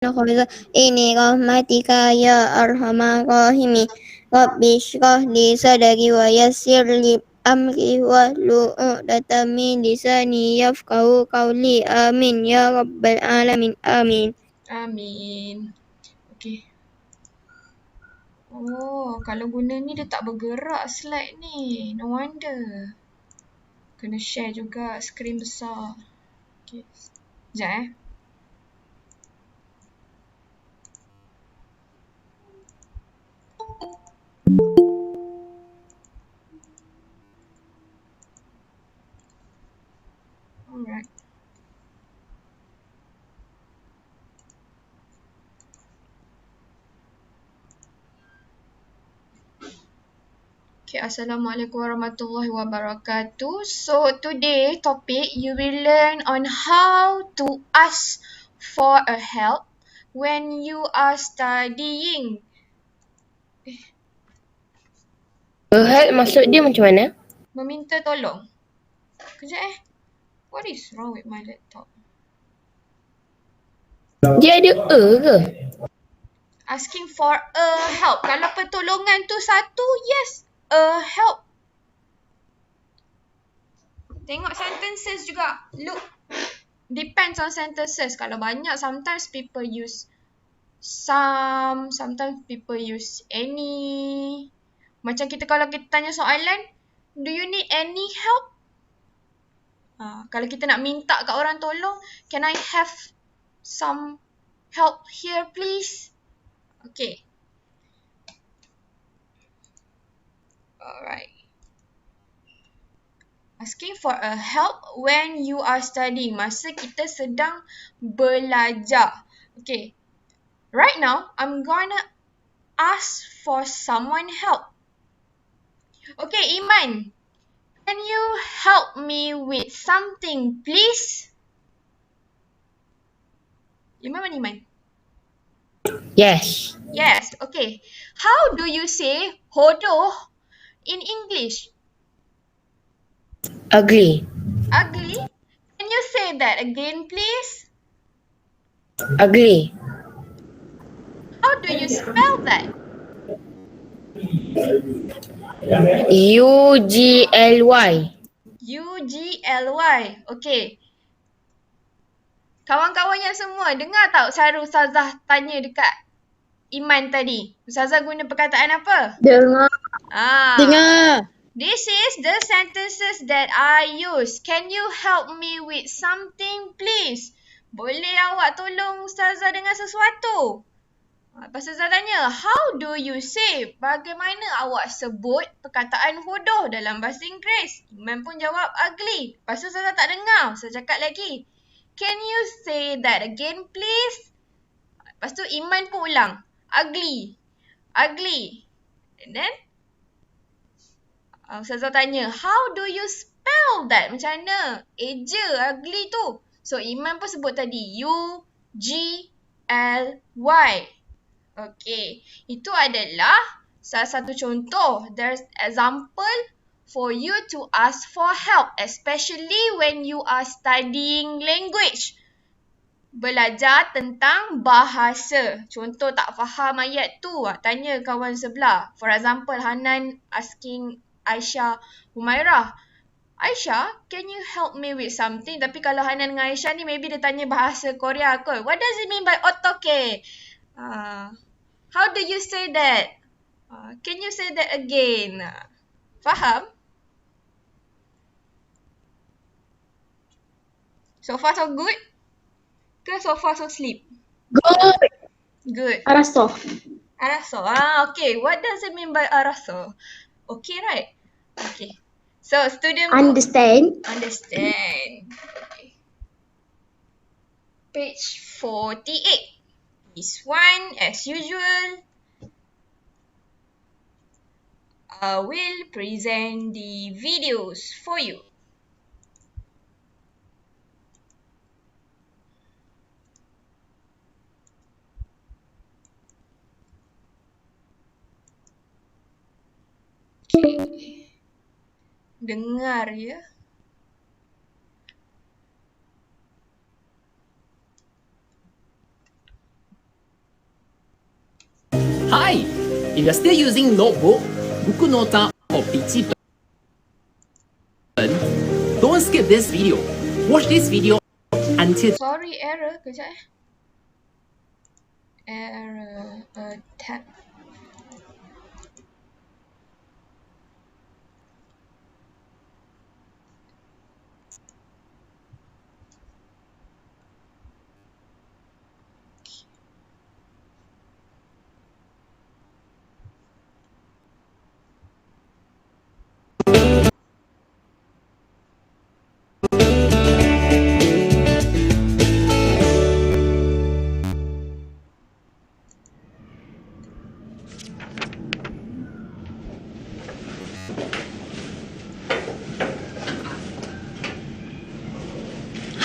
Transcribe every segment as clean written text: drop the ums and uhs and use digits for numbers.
ini rahmatika ya arhamar rahimin. Rabbi shrah li sadri wa yassir li amri wahlul 'uqdatam min lisani yafqahu qawli. Amin ya rabbal alamin. Amin. Amin. Okay. Oh, kalau guna ni dia tak bergerak slide ni. No wonder. Kena share juga skrin besar. Okay. Sekejap Alright. Okay, Assalamualaikum warahmatullahi wabarakatuh. So today topic you will learn on how to ask for a help when you are studying. Help maksud dia macam mana? Meminta tolong. Kejap What is wrong with my laptop? Dia ada ke? Asking for a help. Kalau pertolongan tu satu, yes, a help. Tengok sentences juga. Look, depends on sentences. Kalau banyak, sometimes people use some, sometimes people use any. Macam kita kalau kita tanya soalan, do you need any help? Kalau kita nak minta kat orang tolong, can I have some help here please? Okay. Alright. Asking for a help when you are studying. Masa kita sedang belajar. Okay. Right now, I'm gonna ask for someone help. Okay, Iman. Can you help me with something, please? Iman mana Iman? Yes. Yes, okay. How do you say hodoh in English? Ugly. Ugly? Can you say that again, please? Ugly. How do you spell that? UGLY. UGLY. Okay. Kawan-kawan yang semua, dengar tak cara Ustazah tanya dekat Iman tadi? Ustazah guna perkataan apa? Dengar. Dengar. This is the sentences that I use. Can you help me with something, please? Boleh awak tolong Ustazah dengan sesuatu? Lepas tu Ustazah tanya, how do you say? Bagaimana awak sebut perkataan hodoh dalam bahasa Inggeris? Iman pun jawab ugly. Lepas tu Ustazah tak dengar. Saya cakap lagi, can you say that again, please? Lepas tu Iman pun ulang, ugly. Ugly. And then Ustazah tanya, how do you spell that? Macam mana? Eja ugly tu. So Iman pun sebut tadi, U-G-L-Y. Okay. Itu adalah salah satu contoh. There's example for you to ask for help. Especially when you are studying language. Belajar tentang bahasa. Contoh tak faham ayat tu, tanya kawan sebelah. For example, Hanan asking Aisyah Humairah, Aisyah, can you help me with something? Tapi kalau Hanan dengan Aisyah ni, maybe dia tanya bahasa Korea kot. What does it mean by otoke? How do you say that? Can you say that again? Faham? So far so good? Ke so far so sleep? Good. Good. Araso. Araso. Okay. What does it mean by araso? Okay, right? Okay. So, student book. Understand. Understand. Okay. Page 48. This one, as usual, I will present the videos for you. Okay. Dengar ya. Hi! If you're still using notebook, buku nota, or 笔记本, don't skip this video. Watch this video until Sorry, error. Kejap Error. Tab.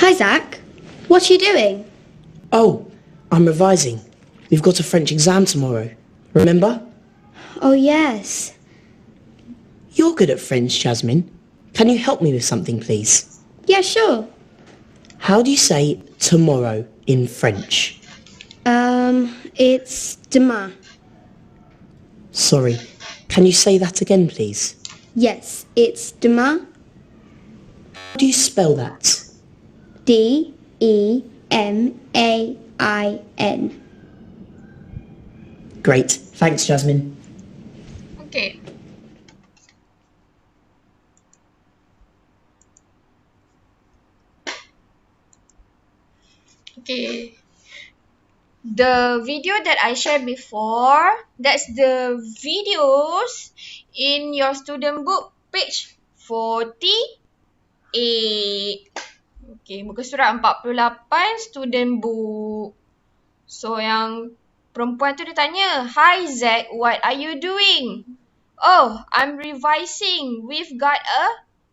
Hi, Zach. What are you doing? Oh, I'm revising. We've got a French exam tomorrow. Remember? Oh, yes. You're good at French, Jasmine. Can you help me with something, please? Yeah, sure. How do you say tomorrow in French? It's demain. Sorry, can you say that again, please? Yes, it's demain. How do you spell that? D-E-M-A-I-N. Great, thanks, Jasmine. Okay. Okay. The video that I shared before, that's the videos in your student book, page 48. Okay, muka surat 48, student book. So, yang perempuan tu dia tanya, "Hi Zack, what are you doing?" "Oh, I'm revising. We've got a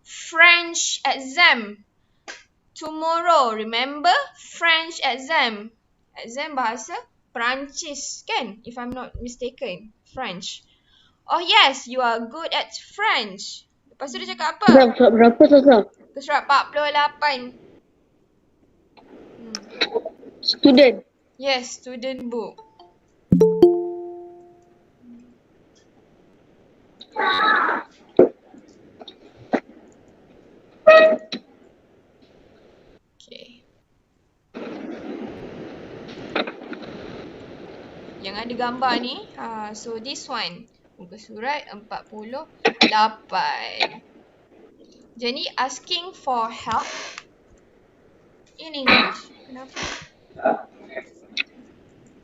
French exam tomorrow. Remember? French exam. Exam bahasa Perancis kan? If I'm not mistaken. French. Oh yes, you are good at French. Lepas tu dia cakap apa? Berapa Sasa? Muka surat 48. Student. Yes, student book. Okay. Yang ada gambar ni. So this one. Muka surat 48. Jadi asking for help in English. Kenapa?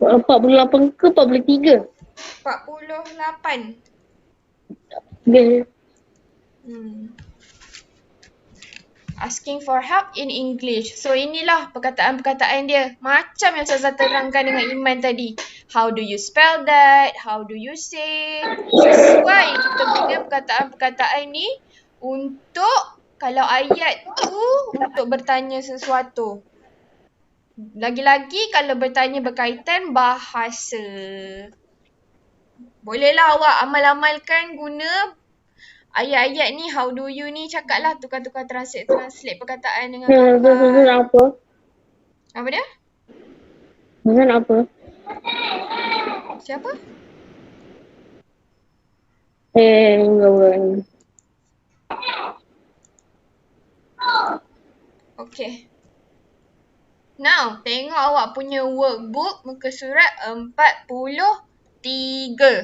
48 ke 43? 48. Dia Asking for help in English. So inilah perkataan-perkataan dia. Macam yang Ustazah terangkan dengan Iman tadi. How do you spell that? How do you say? Sesuai kita guna perkataan-perkataan ni untuk kalau ayat tu untuk bertanya sesuatu. Lagi-lagi kalau bertanya berkaitan bahasa. Bolehlah awak amal-amalkan guna ayat-ayat ni, how do you ni, cakaplah tukar-tukar translate perkataan dengan kawan. apa? Apa dia? Dengan apa? Siapa? Enggak. Okay. Now, tengok awak punya workbook muka surat 43.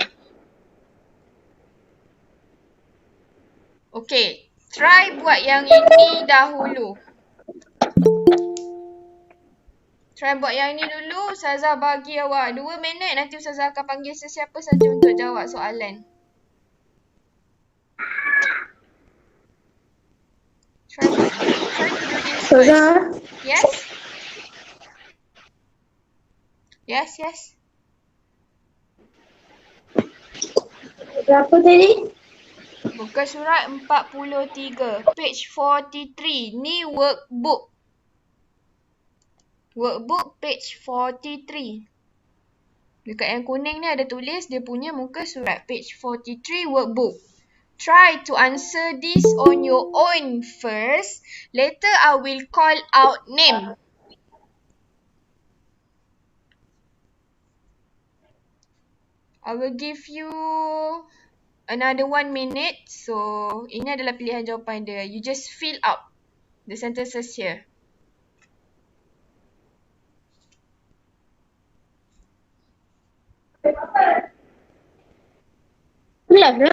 Okay. Try buat yang ini dahulu. Try buat yang ini dulu. Ustazah bagi awak 2 minit. Nanti Ustazah akan panggil sesiapa saja untuk jawab soalan. Try to do this first. Yes? Yes. Berapa tadi? Muka surat 43. Page 43. Ni workbook. Workbook page 43. Dekat yang kuning ni ada tulis dia punya muka surat. Page 43 workbook. Try to answer this on your own first. Later I will call out name. I will give you another 1 minute. So, ini adalah pilihan jawapan dia. You just fill up the sentences here. Kelas lah.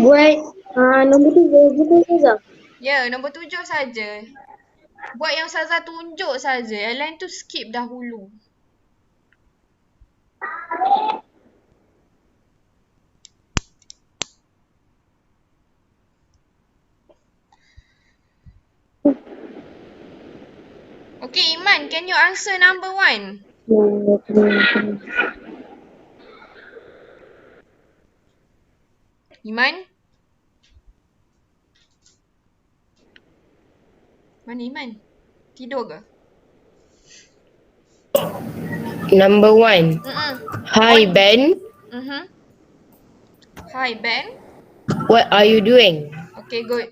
Buat nombor 3 gitu saja. Ya, nombor 7 saja. Buat yang Saza tunjuk saja. Yang lain tu skip dahulu. Okay, Iman, can you answer number 1? Iman? Mana Iman? Tidur ke? Number 1. Hi, On. Ben. Hi, Ben. What are you doing? Okay, good.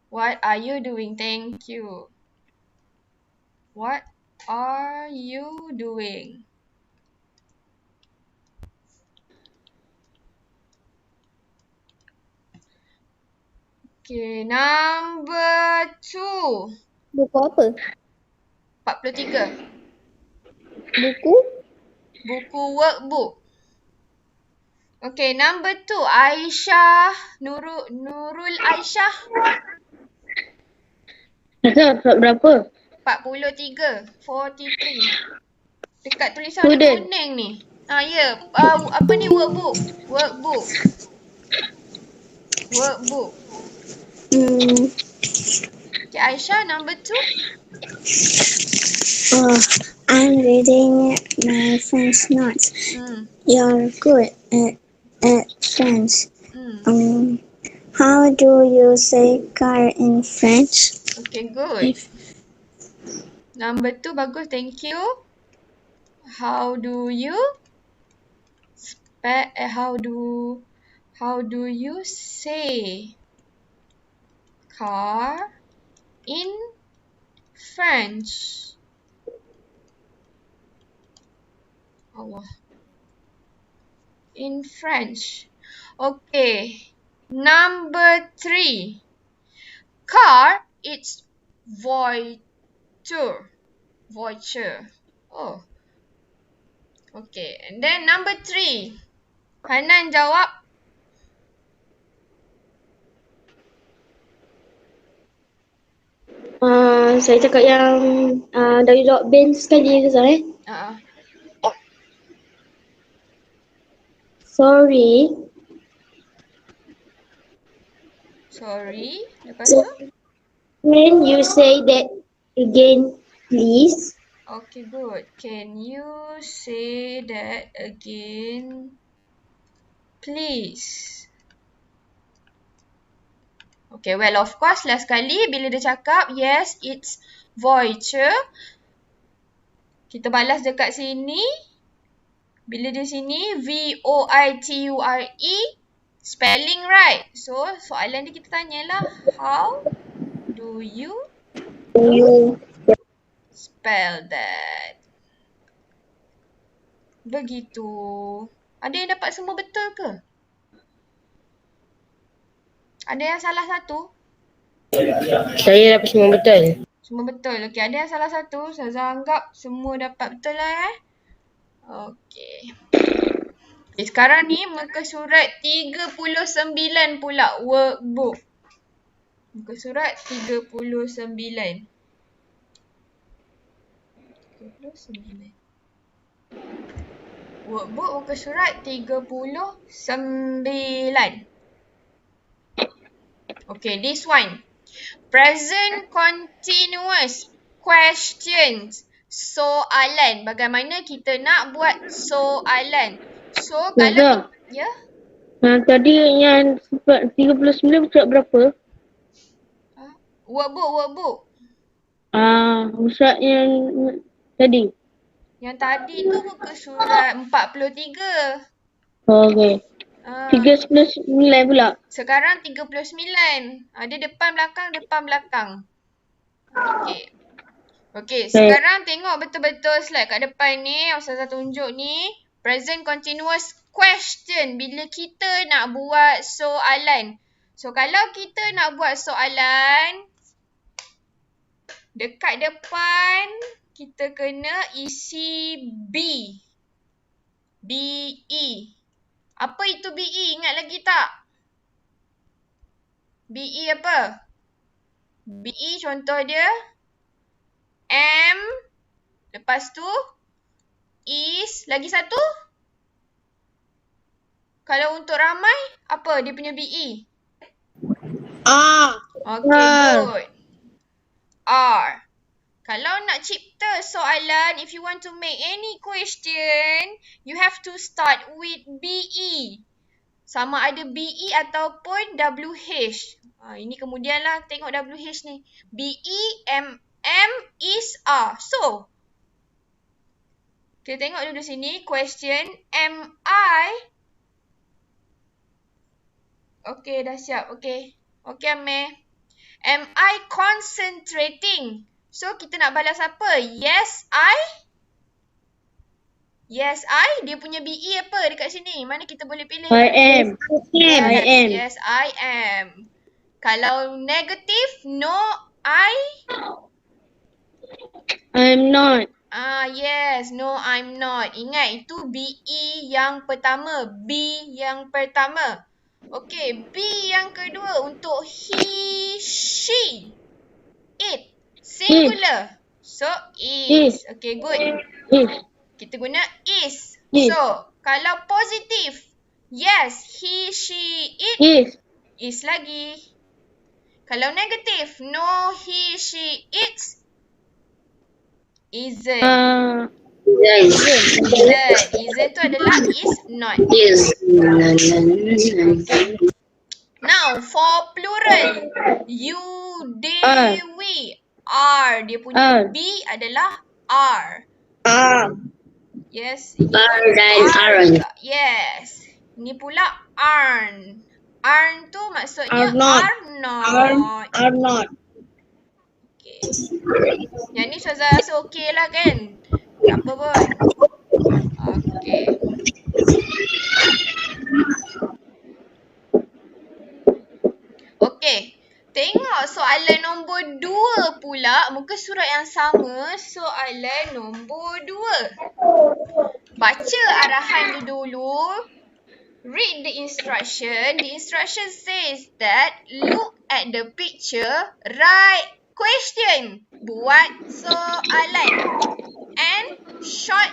What are you doing? Thank you. What are you doing? Okay, number 2. Buku apa? 43. Buku? Buku workbook. Okay, number 2. Aisyah. Nurul Aisyah. Asal berapa? 43. 43. Dekat tulisan warna Student. kuning ni. Ya. Apa ni workbook? Workbook. Okay, Aisyah, number 2. I'm reading my friend's notes. You're good at French. How do you say car in French? Okay, good. Number 2, bagus. Thank you. How do you say car in French? Allah. In French. Okay. Number 3. Car, it's voiture. Oh. Okay. And then number 3. Hanan jawab. Saya cakap yang dari jawab Ben sekali ke saya? Sorry. Lepas tu? Can you say that again, please? Okay, good. Can you say that again, please? Okay, well, of course, last kali bila dia cakap, yes, it's voiture. Kita balas dekat sini. Bila di sini, V-O-I-T-U-R-E, spelling right. So, soalan dia kita tanyalah, how do you spell that? Begitu. Ada yang dapat semua betul ke? Ada yang salah satu? Saya dapat semua betul. Semua betul. Okey, ada yang salah satu. Saya anggap semua dapat betul lah Okey. Okay, sekarang ni muka surat 39 pula workbook. Muka surat 39. 39. Workbook muka surat 39. Okay, this one. Present continuous questions. Soalan. Bagaimana kita nak buat soalan? So, kalau ya? Tadi yang 39 surat berapa? Workbook. Surat yang tadi? Yang tadi tu muka surat 43. Okay. 39 pula. Sekarang 39. Ada depan belakang. Okay. Okay, sekarang tengok betul-betul slide kat depan ni. Ustazah tunjuk ni. Present continuous question. Bila kita nak buat soalan. So, kalau kita nak buat soalan. Dekat depan, kita kena isi B. B-E. Apa itu B-E? Ingat lagi tak? B-E apa? B-E contoh dia. M. Lepas tu. Is. Lagi satu. Kalau untuk ramai, apa dia punya BE? Okay, good. R. Kalau nak cipta soalan, if you want to make any question, you have to start with BE. Sama ada BE ataupun WH. Ini kemudian lah tengok WH ni. BE, M, is, R. So, kita tengok dulu sini. Question, am I? Okay, dah siap. Okay. Okay, Amir. Am I concentrating? So, kita nak balas apa? Yes, I. Yes, I. Dia punya BE apa dekat sini? Mana kita boleh pilih? I am. Yes, I am. Kalau negatif, no, I'm not. Yes, no, I'm not. Ingat, itu BE yang pertama. B yang pertama. Okay, B yang kedua untuk he, she, it. Singular. So, is. Okay, good. Kita guna is. So, kalau positif, yes, he, she, it. Is lagi. Kalau negatif, no, he, she, it. Isn't. Isn't tu adalah is not. Okay. Now, for plural. You, they, we. Are. Dia punya B adalah are. Yes. Are juga. Yes. Ini pula aren't. Aren't tu maksudnya are not. Okay. Yang ni Ustazah rasa okey lah kan? Tak apa pun. Okay. Okay. Tengok soalan nombor 2 pula. Muka surat yang sama. Soalan nombor 2. Baca arahan tu dulu. Read the instruction. The instruction says that look at the picture. Write question. Buat soalan. And short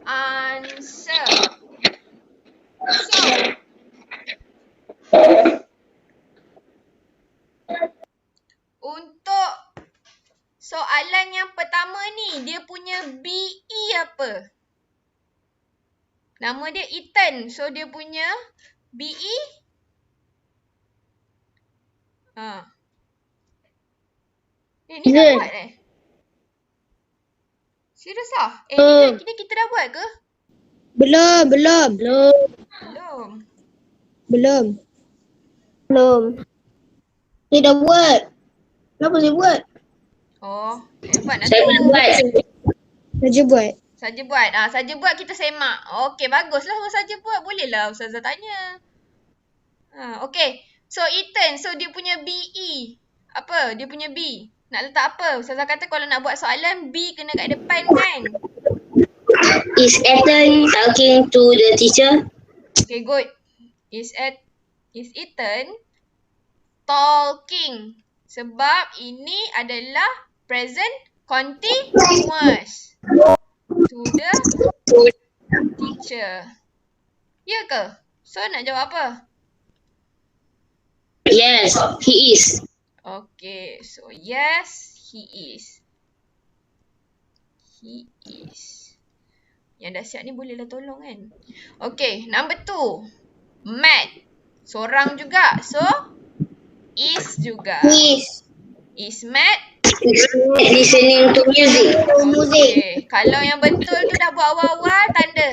answer. So, untuk soalan yang pertama ni, dia punya BE apa? Nama dia Ethan. So, dia punya BE? Ni dah buat Serius lah? Ni kita dah buat ke? Belum. Saya dah buat. Kenapa saya buat? Oh, hebat nak tahu. Saja buat. Saja buat kita semak. Okey, baguslah saja buat. Bolehlah Ustazah tanya. Okey. So, Ethan. So, dia punya BE. Apa? Dia punya B. Nak letak apa? Ustazah kata kalau nak buat soalan, B kena kat depan kan? Is Ethan talking to the teacher? Okay, good. Is Ethan talking? Sebab ini adalah present continuous to the teacher. Ya ke? So, nak jawab apa? Yes, he is. Okay, so yes, he is. He is. Yang dah siap ni bolehlah tolong kan? Okay, number 2. Matt. Seorang juga. So, is juga. Is Matt Listening to music. Okay. Kalau yang betul tu dah buat awal-awal, tanda.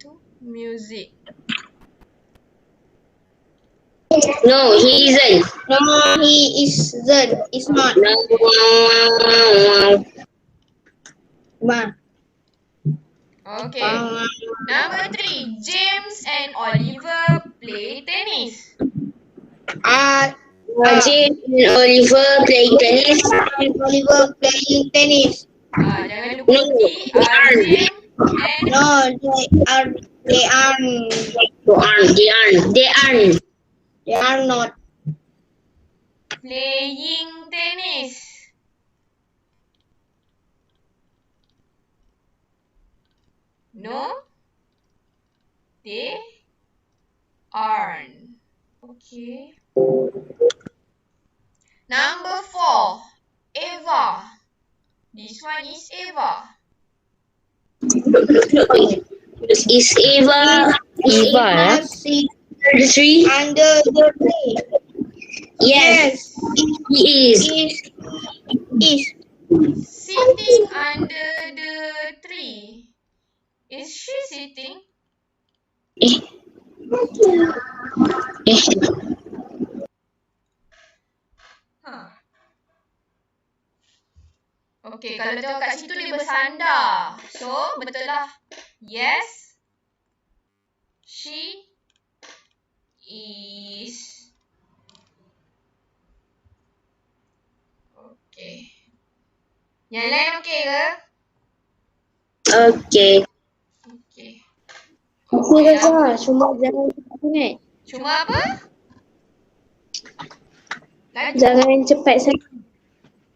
To music. No, he isn't. No, he isn't. It's not. No. Ma. Okay. Number 3. James and Oliver play tennis. Are Jane and Oliver playing tennis? and Oliver playing tennis? Jangan lupa No, D. they aren't. James and No, they aren't. They are not. playing tennis. No, they aren't. Okay. Number 4. Eva. This one is Eva. Is Eva Sit the tree? under the tree. Yes, he is. Is Sitting under the tree. Is she sitting? Eh, Huh. Okay, kalau tengok kat situ dia bersandar. So, betul lah. Yes, she is. Okay. Yang lain okey ke? Okay. Okey. Okey dah, cuma jangan cepat sangat. Cuma apa? Laju. Jangan cepat sangat.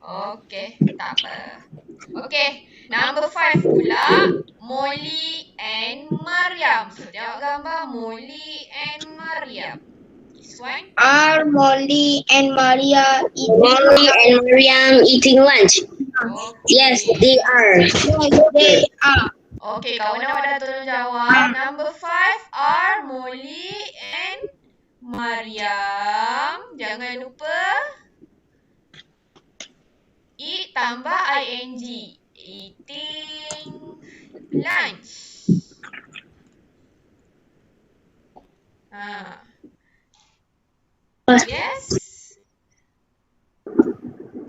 Okey, tak apa. Okey, number 5 pula. Molly and Mariam. So, tengok gambar Molly and Mariam. This one. are Molly and Maria eating? Molly and Mariam eating lunch. Okay. Yes, they are. Yes, they are. Okay, kawan awak dah tolong jawab. Number 5 are Molly and Mariam. Jangan lupa eat tambah ing. Eating lunch. Yes.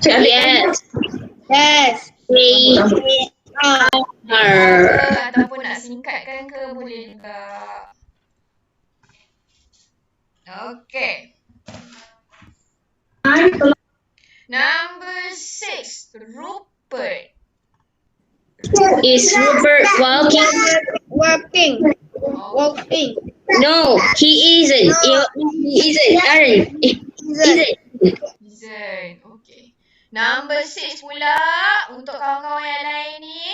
Yes, Yes, they they are. are. Ataupun nak singkatkan ke boleh juga. Okay. Number 6, Rupert. Is Rupert walking? Walking. Walking. No, he isn't. He isn't. Aaron. Isn't. Isn't. Okay. Number 6 pula untuk kawan-kawan yang lain ni.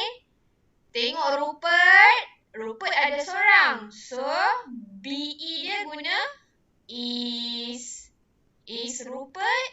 Tengok Rupert. Rupert ada seorang. So, BE dia guna is. Is Rupert